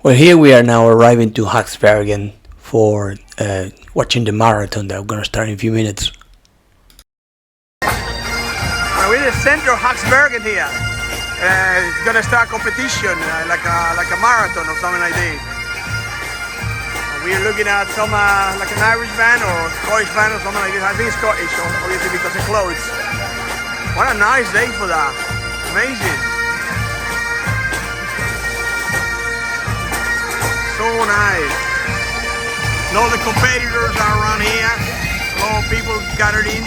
Well, here we are now arriving to Haaksbergen for watching the marathon that we're going to start in a few minutes. We're in the center of Haaksbergen here. It's going to start competition like a marathon or something like this. We're looking at some like an Irish band or Scottish band or something like this. I think Scottish, obviously because of clothes. What a nice day for that. Amazing. So nice. All the competitors are around here. A lot of people gathered in.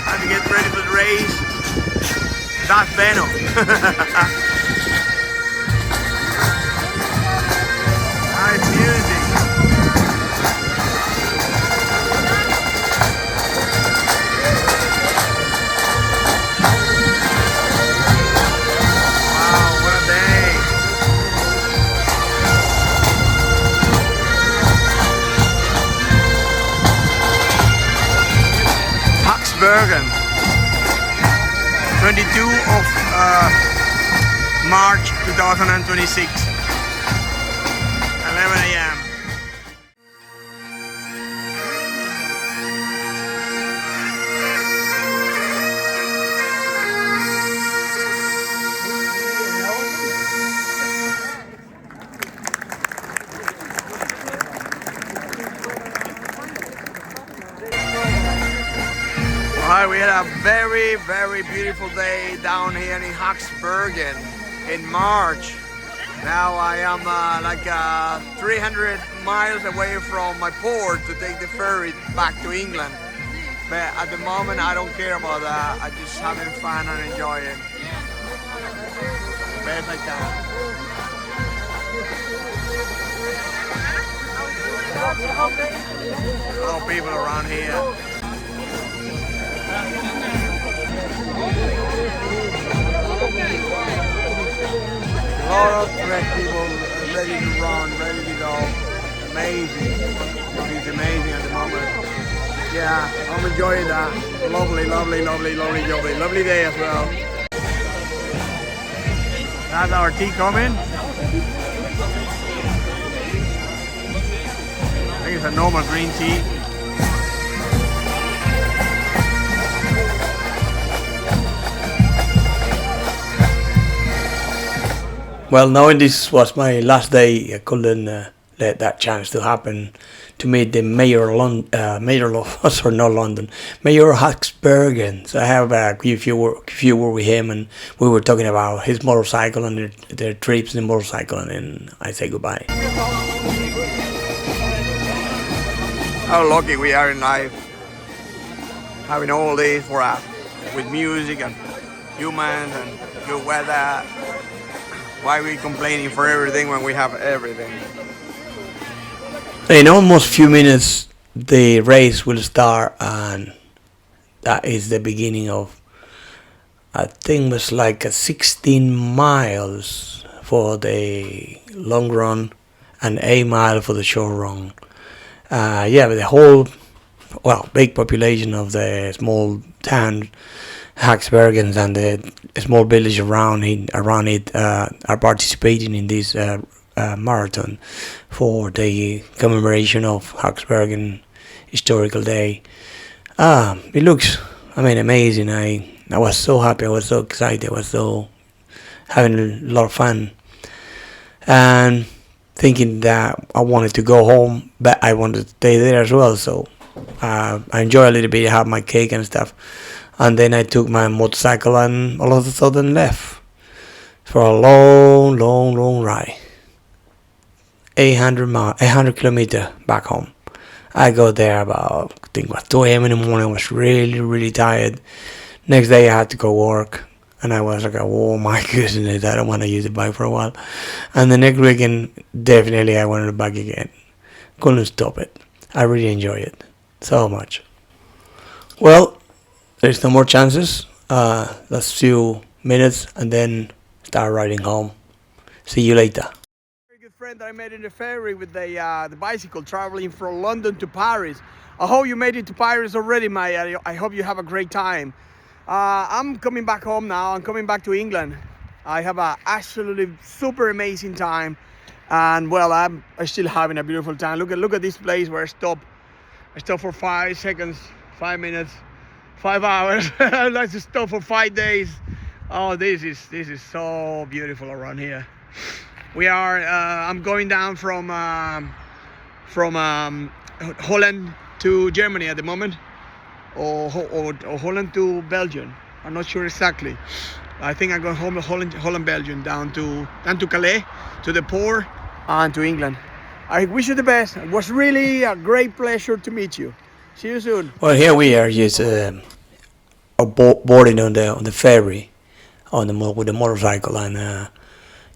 Time to get ready for the race. That's Benno. Nice music. Haaksbergen, 22 of March 2026, 11 a.m. Alright, we had a very, very beautiful day down here in Haaksbergen in March. Now I am 300 miles away from my port to take the ferry back to England. But at the moment I don't care about that. I'm just having fun and enjoying. Best I can. A lot of people around here. A lot of fresh people ready to run, ready to go. Amazing. It's amazing at the moment. Yeah, I'm enjoying that. Lovely, lovely, lovely, lovely, lovely, lovely day as well. That's our tea coming. I think it's a normal green tea. Well, knowing this was my last day, I couldn't let that chance to happen to meet the mayor of Mayor Haaksbergen. So I have a few words with him, and we were talking about his motorcycle and their trips in the motorcycle, and then I say goodbye. How lucky we are in life, having all this for us, with music and humans and good weather. Why are we complaining for everything when we have everything? In almost few minutes the race will start, and that is the beginning of, I think it was like 16 miles for the long run and 8 miles for the short run. Yeah, but the whole, big population of the small town Haaksbergen and the small village around it are participating in this marathon for the commemoration of Haaksbergen historical day. It looks, amazing. I was so happy, I was so excited, I was so having a lot of fun, and thinking that I wanted to go home, but I wanted to stay there as well. So I enjoyed a little bit, have my cake and stuff. And then I took my motorcycle and all of a sudden left for a long, long, long ride. 800 kilometers back home. I got there about, I think it was 2 a.m. in the morning. I was really, really tired. Next day I had to go work, and I was like, oh my goodness, I don't want to use the bike for a while. And the next weekend, definitely I wanted the bike again. Couldn't stop it. I really enjoy it so much. Well, there's no more chances. Last few minutes and then start riding home. See you later. Very good friend that I met in the ferry with the bicycle traveling from London to Paris. I hope you made it to Paris already, mate. I hope you have a great time. I'm coming back home now. I'm coming back to England. I have a absolutely super amazing time, and well, I'm still having a beautiful time. Look at this place where I stop. I stop for 5 seconds, 5 minutes, 5 hours. I like to stop for 5 days. Oh, this is so beautiful around here. We are. I'm going down from Holland to Germany at the moment, or Holland to Belgium. I'm not sure exactly. I think I'm going home to Holland, Belgium, down to Calais, to the port, and to England. I wish you the best. It was really a great pleasure to meet you. See you soon. Well, here we are, just boarding on the ferry, with the motorcycle, and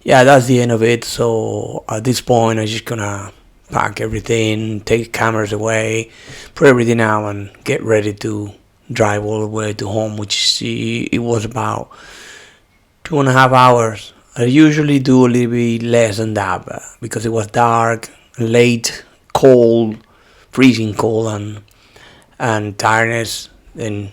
yeah, that's the end of it. So at this point, I'm just gonna pack everything, take cameras away, put everything out, and get ready to drive all the way to home, which it was about 2.5 hours. I usually do a little bit less than that, because it was dark, late, cold, freezing cold, and tiredness. Then,